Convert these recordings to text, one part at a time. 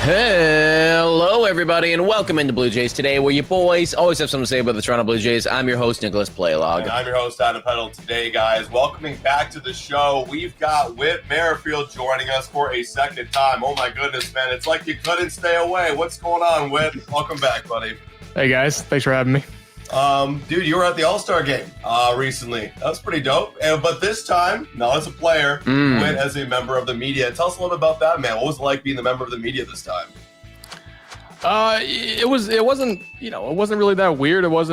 Hello, everybody, and welcome into Blue Jays Today, where you boys always have something to say about the Toronto Blue Jays. I'm your host, Nicholas Playlog. And I'm your host, Adam Peddle. Today, guys, welcoming back to the show, we've got Whit Merrifield joining us for a second time. Oh, my goodness, man. It's like you couldn't stay away. What's going on, Whit? Welcome back, buddy. Hey, guys. Thanks for having me. Dude, you were at the All-Star game recently. That was pretty dope. But this time, not as a player, Whit as a member of the media. Tell us a little about that, man. What was it like being the member of the media this time? It wasn't really that weird. It was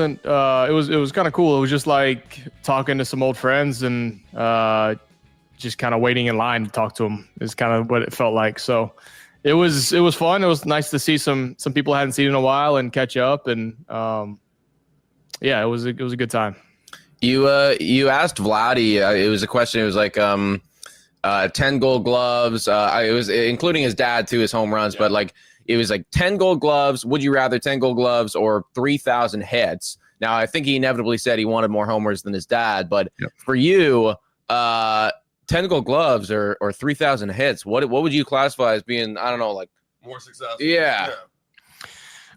kind of cool. It was just like talking to some old friends and just kind of waiting in line to talk to them is kind of what it felt like. So it was fun. It was nice to see some people I hadn't seen in a while and catch up. And yeah, it was a good time. You asked Vladdy. It was a question. It was like 10 Gold Gloves. It was including his dad too, his home runs, but like. It was like 10 Gold Gloves. Would you rather 10 Gold Gloves or 3,000 hits? Now, I think he inevitably said he wanted more homers than his dad. But for you, 10 Gold Gloves or 3,000 hits, what would you classify as being, I don't know, like more successful? Yeah.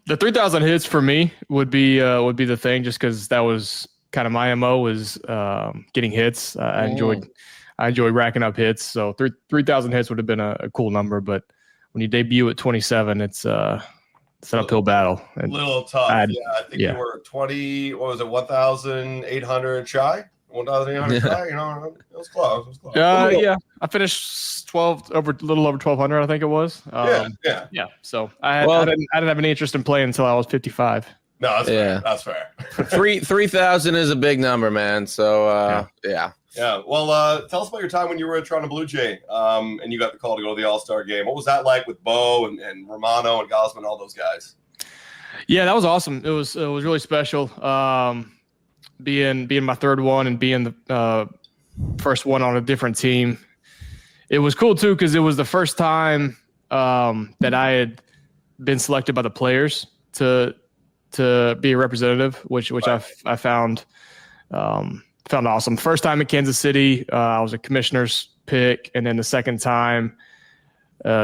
The 3,000 hits for me would be the thing, just because that was kind of my MO was getting hits. I enjoyed racking up hits. So 3,000 hits would have been a cool number, but when you debut at 27, it's an uphill battle. A little tough. I think you were 1,800 shy? 1,800 shy? You know, it was close. Yeah, I finished a little over 1,200, I think it was. Yeah. So I didn't have any interest in playing until I was 55. No, that's fair. 3,000 is a big number, man. So yeah. Yeah, well, tell us about your time when you were at Toronto Blue Jay, and you got the call to go to the All-Star game. What was that like with Bo and Romano and Gosman, all those guys? Yeah, that was awesome. It was really special. Being my third one and being the first one on a different team. It was cool too because it was the first time that I had been selected by the players to be a representative, which I found. Found awesome. First time in Kansas City, I was a commissioner's pick, and then the second time,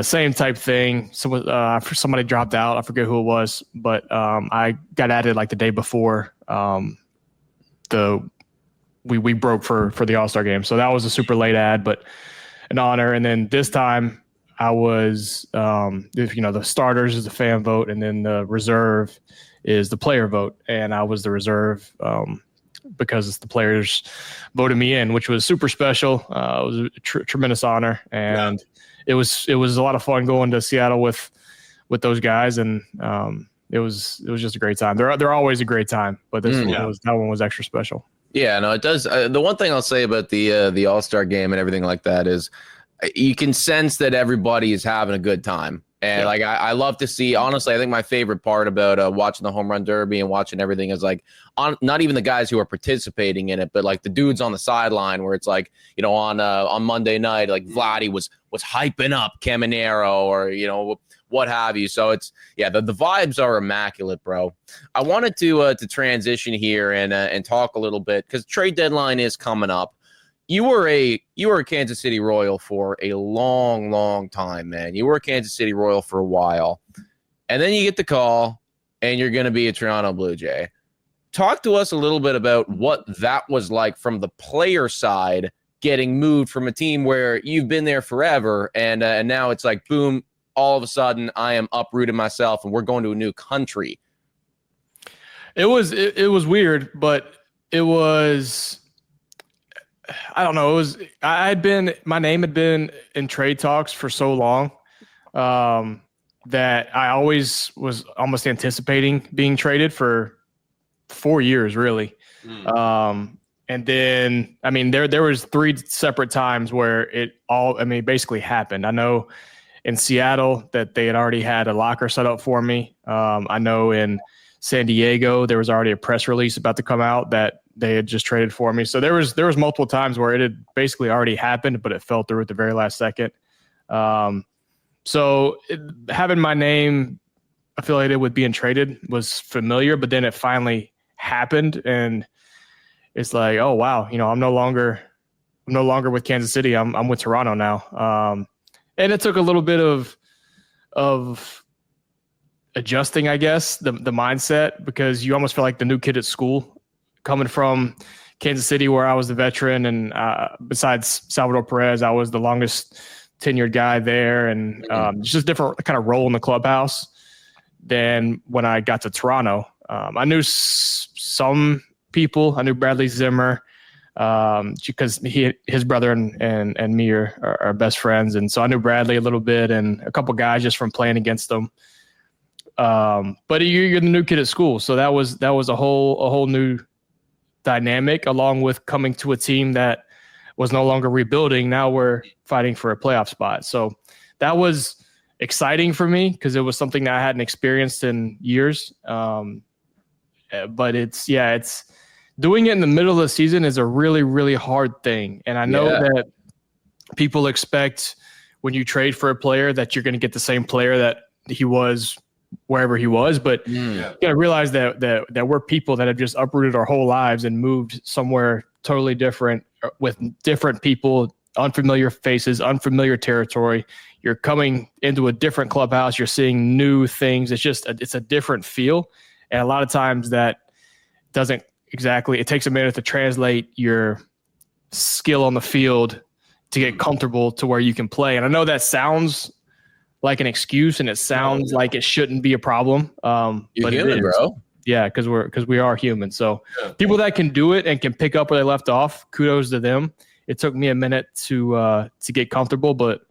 same type thing. Somebody dropped out. I forget who it was, but I got added like the day before we broke for the All-Star game. So that was a super late ad, but an honor. And then this time, I was the starters is the fan vote, and then the reserve is the player vote, and I was the reserve. Because the players voted me in, which was super special. It was a tremendous honor, and it was a lot of fun going to Seattle with those guys, and it was just a great time. They're always a great time, but that one was extra special. Yeah, no, it does. The one thing I'll say about the All-Star game and everything like that is you can sense that everybody is having a good time. And like I love to see, honestly, I think my favorite part about watching the home run derby and watching everything is like not even the guys who are participating in it, but like the dudes on the sideline where it's like, on Monday night, like Vladdy was hyping up Caminero or, what have you. So it's, the vibes are immaculate, bro. I wanted to transition here and talk a little bit because trade deadline is coming up. You were a Kansas City Royal for a long, long time, man. You were a Kansas City Royal for a while. And then you get the call, and you're going to be a Toronto Blue Jay. Talk to us a little bit about what that was like from the player side, getting moved from a team where you've been there forever, and now it's like, boom, all of a sudden I am uprooting myself, and we're going to a new country. It was weird, but it was – I don't know. My name had been in trade talks for so long that I always was almost anticipating being traded for 4 years, really. And then, there was 3 separate times where it basically happened. I know in Seattle that they had already had a locker set up for me. I know in San Diego, there was already a press release about to come out that they had just traded for me. So there was multiple times where it had basically already happened, but it fell through at the very last second. Having my name affiliated with being traded was familiar, but then it finally happened, and it's like, oh wow, I'm no longer with Kansas City. I'm with Toronto now. And it took a little bit of of adjusting, I guess, the mindset, because you almost feel like the new kid at school coming from Kansas City, where I was the veteran. And besides Salvador Perez, I was the longest tenured guy there. And it's just a different kind of role in the clubhouse than when I got to Toronto. I knew some people. I knew Bradley Zimmer, because his brother and me are best friends. And so I knew Bradley a little bit and a couple guys just from playing against them. But you're the new kid at school. So that was a whole new dynamic, along with coming to a team that was no longer rebuilding. Now we're fighting for a playoff spot. So that was exciting for me because it was something that I hadn't experienced in years. But it's doing it in the middle of the season is a really, really hard thing. And I know that people expect when you trade for a player that you're going to get the same player that he was wherever he was. But you got to realize that we're people that have just uprooted our whole lives and moved somewhere totally different with different people, unfamiliar faces, unfamiliar territory. You're coming into a different clubhouse. You're seeing new things. It's a different feel. And a lot of times that doesn't exactly, it takes a minute to translate your skill on the field to get comfortable to where you can play. And I know that sounds like an excuse and it sounds like it shouldn't be a problem. You're but human, it is. bro. Yeah, because we are human. So people that can do it and can pick up where they left off, kudos to them. It took me a minute to get comfortable, but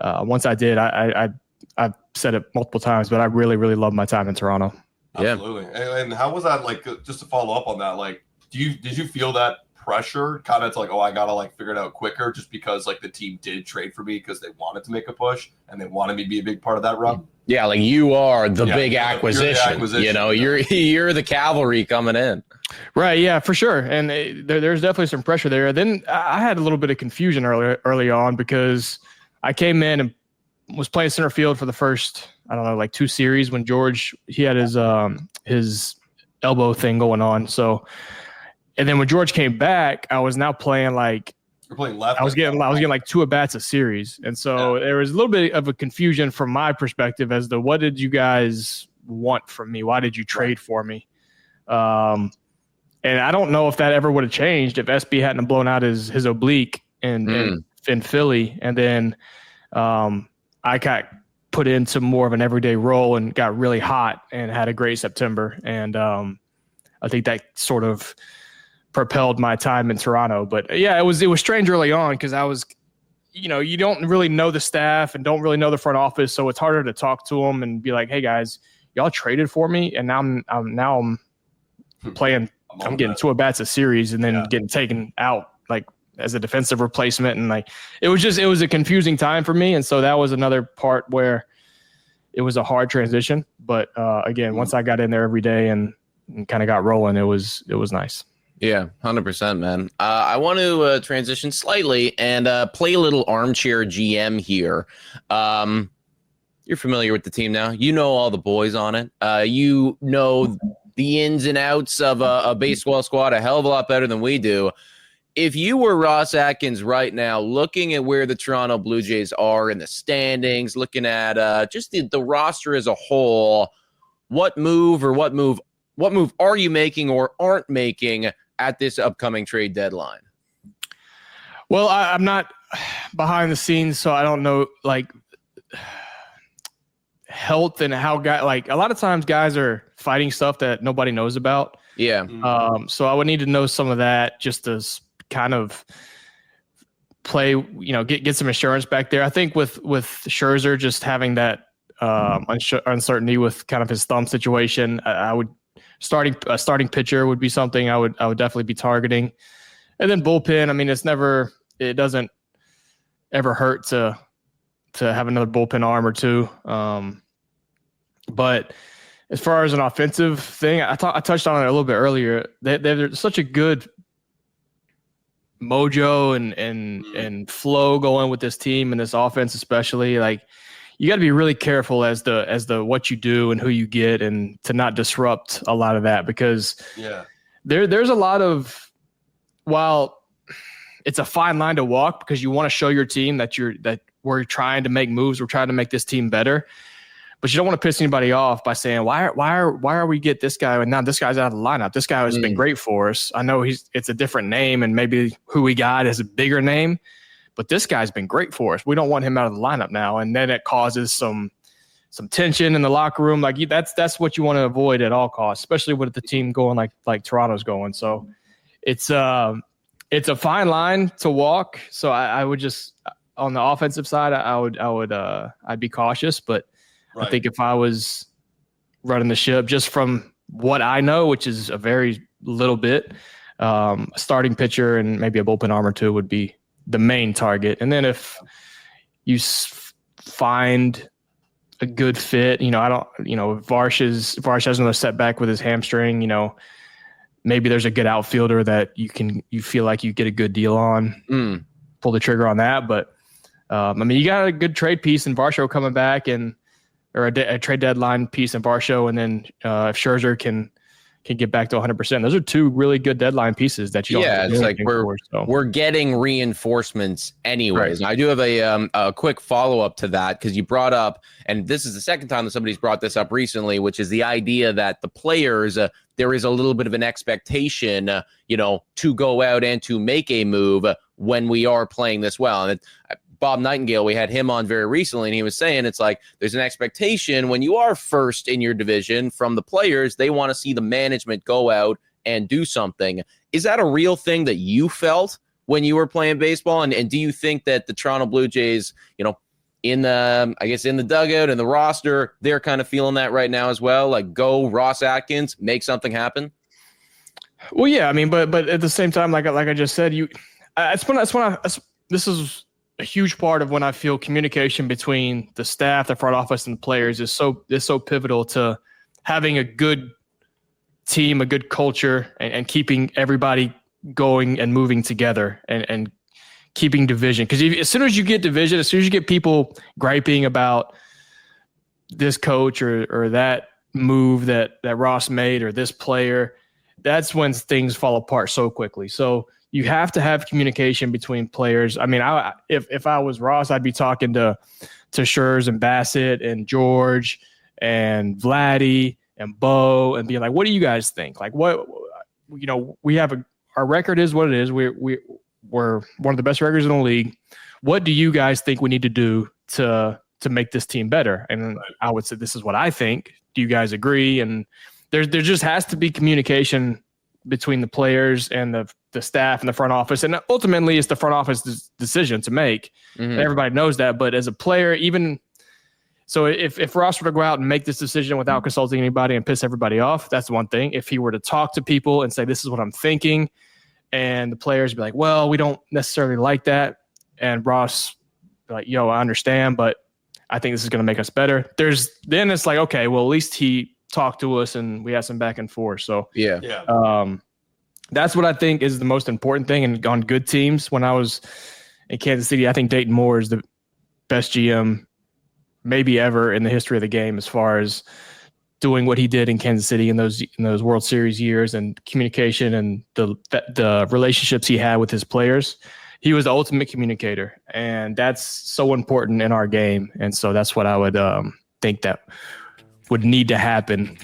once I did, I've said it multiple times, but I really, really love my time in Toronto. Absolutely. And how was that, like, just to follow up on that, like, did you feel that pressure kind of to like, oh, I gotta like figure it out quicker, just because like the team did trade for me because they wanted to make a push and they wanted me to be a big part of that run? Yeah, like you are the big acquisition. You know, you're the cavalry coming in. Right. Yeah, for sure. And there's definitely some pressure there. Then I had a little bit of confusion early on because I came in and was playing center field for the first, I don't know, like 2 series when George, he had his elbow thing going on. So, and then when George came back, I was now playing like, you're playing left. I was getting like 2 at-bats a series. And so there was a little bit of a confusion from my perspective as to what did you guys want from me? Why did you trade for me? And I don't know if that ever would have changed if SB hadn't blown out his oblique in Philly. And then I got put into more of an everyday role and got really hot and had a great September. And I think that sort of propelled my time in Toronto. But yeah, it was strange early on because I was, you don't really know the staff and don't really know the front office. So it's harder to talk to them and be like, hey guys, y'all traded for me. And now I'm playing, I'm getting 2 at-bats a series and then getting taken out like as a defensive replacement. And like, it was a confusing time for me. And so that was another part where it was a hard transition. But again, once I got in there every day and kind of got rolling, it was nice. Yeah, 100%, man. I want to transition slightly and play a little armchair GM here. You're familiar with the team now. You know all the boys on it. You know the ins and outs of a baseball squad a hell of a lot better than we do. If you were Ross Atkins right now, looking at where the Toronto Blue Jays are in the standings, looking at just the roster as a whole, what move are you making or aren't making at this upcoming trade deadline? Well, I'm not behind the scenes, so I don't know like health and how a lot of times guys are fighting stuff that nobody knows about. Yeah. So I would need to know some of that just to kind of play, get some insurance back there. I think with Scherzer just having that uncertainty with kind of his thumb situation, I would starting pitcher would be something I would definitely be targeting. And then bullpen, I mean, it doesn't ever hurt to have another bullpen arm or 2. But as far as an offensive thing, I touched on it a little bit earlier. They're such a good mojo and flow going with this team and this offense, especially. Like, you got to be really careful as the what you do and who you get, and to not disrupt a lot of that, because there's a lot of, while it's a fine line to walk because you want to show your team that we're trying to make moves, we're trying to make this team better. But you don't want to piss anybody off by saying, why are we get this guy and now this guy's out of the lineup? This guy has been great for us. I know it's a different name and maybe who we got is a bigger name, but this guy's been great for us. We don't want him out of the lineup now. And then it causes some tension in the locker room. Like that's what you want to avoid at all costs, especially with the team going like Toronto's going. So it's a fine line to walk. So I would just, on the offensive side, I'd be cautious, but right. I think if I was running the ship just from what I know, which is a very little bit, a starting pitcher and maybe a bullpen arm or two would be the main target. And then if you find a good fit, Varsh has another setback with his hamstring, maybe there's a good outfielder that you feel like you get a good deal on, pull the trigger on that. But you got a good trade piece in Varsho coming back or a trade deadline piece in Varsho. And then if Scherzer can get back to 100%, those are two really good deadline pieces that you don't have to do anything for, we're getting reinforcements anyways. Right. I do have a quick follow-up to that because you brought up, and this is the second time that somebody's brought this up recently, which is the idea that the players, there is a little bit of an expectation, to go out and to make a move when we are playing this well. And Bob Nightingale, we had him on very recently, and he was saying it's like there's an expectation when you are first in your division from the players. They want to see the management go out and do something. Is that a real thing that you felt when you were playing baseball? And do you think that the Toronto Blue Jays, in the dugout and the roster, they're kind of feeling that right now as well? Like, go Ross Atkins, make something happen? Well, yeah, but at the same time, like I just said, this is a huge part of when I feel communication between the staff, the front office, and the players is so pivotal to having a good team, a good culture, and keeping everybody going and moving together and keeping division. Because as soon as you get division, as soon as you get people griping about this coach or that move that Ross made or this player, that's when things fall apart so quickly. So you have to have communication between players. If I was Ross, I'd be talking to Scherz and Bassett and George and Vladdy and Bo and being like, what do you guys think? Like, we have our record is what it is. We're one of the best records in the league. What do you guys think we need to do to make this team better? And I would say, this is what I think. Do you guys agree? And there just has to be communication between the players and the staff and the front office. And ultimately it's the front office decision to make. Mm-hmm. Everybody knows that. But as a player, so if Ross were to go out and make this decision without consulting anybody and piss everybody off, that's one thing. If he were to talk to people and say, this is what I'm thinking, and the players be like, well, we don't necessarily like that, and Ross be like, yo, I understand, but I think this is going to make us better. Then it's like, okay, well, at least he talked to us and we had some back and forth. So that's what I think is the most important thing. And on good teams, when I was in Kansas City, I think Dayton Moore is the best GM maybe ever in the history of the game, as far as doing what he did in Kansas City in those World Series years, and communication and the relationships he had with his players. He was the ultimate communicator, and that's so important in our game. And so that's what I would think that would need to happen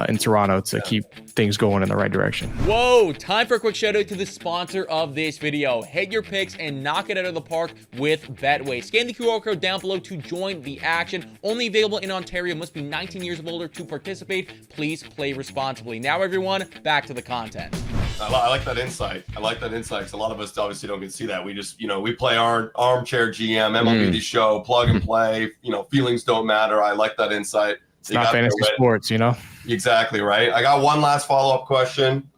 in Toronto to keep things going in the right direction. Whoa, time for a quick shout out to the sponsor of this video. Hit your picks and knock it out of the park with Betway. Scan the QR code down below to join the action. Only available in Ontario. Must be 19 years or older to participate. Please play responsibly. Now, everyone, back to the content. I like that insight. Because a lot of us obviously don't get to see that. We just, we play our armchair GM, MLB show, plug and play. Feelings don't matter. I like that insight. It's not fantasy sports, Exactly right. I got one last follow-up question.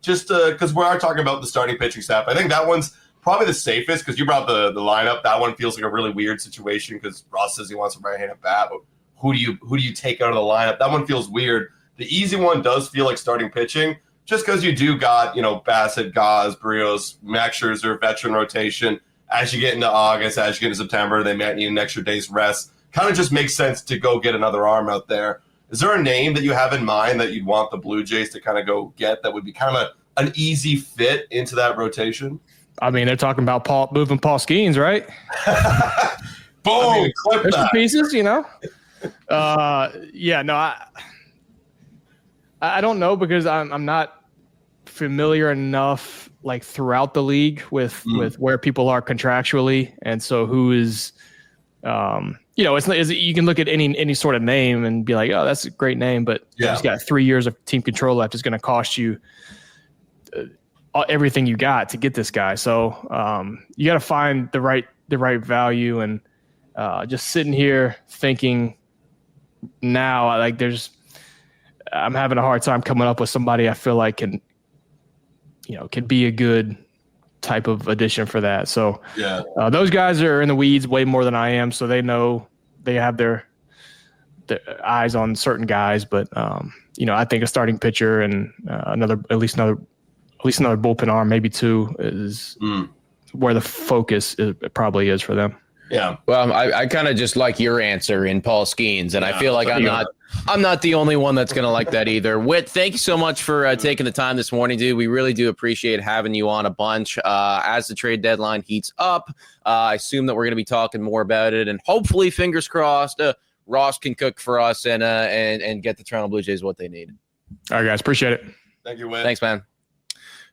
Just because we are talking about the starting pitching staff, I think that one's probably the safest because you brought the lineup. That one feels like a really weird situation because Ross says he wants a right-handed bat, but who do you take out of the lineup? That one feels weird. The easy one does feel like starting pitching, just because you do got Bassett, Gaz, Brios, Max Scherzer, veteran rotation. As you get into August, as you get into September, they might need an extra day's rest. Kind of just makes sense to go get another arm out there. Is there a name that you have in mind that you'd want the Blue Jays to kind of go get that would be kind of an easy fit into that rotation? They're talking about moving Paul Skeens, right? Boom! Clip There's some pieces, Yeah, no, I don't know because I'm not familiar enough like throughout the league with where people are contractually, and so who is, it's you can look at any sort of name and be like, oh, that's a great name, but you just got 3 years of team control left. It's going to cost you everything you got to get this guy. So you got to find the right value, and just sitting here thinking now, I'm having a hard time coming up with somebody I feel like can be a good type of addition for that. So those guys are in the weeds way more than I am, so they know they have their eyes on certain guys. But I think a starting pitcher and at least another bullpen arm, maybe two, is where the focus probably is for them. Yeah. Well, I kind of just like your answer in Paul Skeens, and I feel like I'm not the only one that's going to like that either. Whit, thank you so much for taking the time this morning, dude. We really do appreciate having you on a bunch. As the trade deadline heats up, I assume that we're going to be talking more about it, and hopefully, fingers crossed, Ross can cook for us and get the Toronto Blue Jays what they need. All right, guys. Appreciate it. Thank you, Whit. Thanks, man.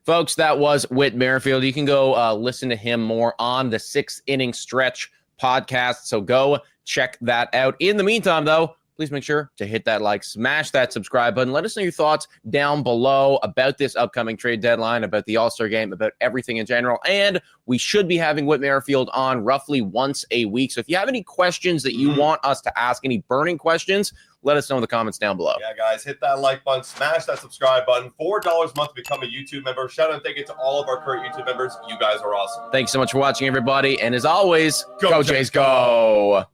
Folks, that was Whit Merrifield. You can go listen to him more on the 6 Inning Stretch podcast, so go check that out. In the meantime, though, please make sure to hit that like, smash that subscribe button. Let us know your thoughts down below about this upcoming trade deadline, about the All-Star game, about everything in general. And we should be having Whit Merrifield on roughly once a week. So if you have any questions that you want us to ask, any burning questions, let us know in the comments down below. Yeah, guys, hit that like button, smash that subscribe button. $4 a month to become a YouTube member. Shout out and thank you to all of our current YouTube members. You guys are awesome. Thanks so much for watching, everybody. And as always, go Jays, go!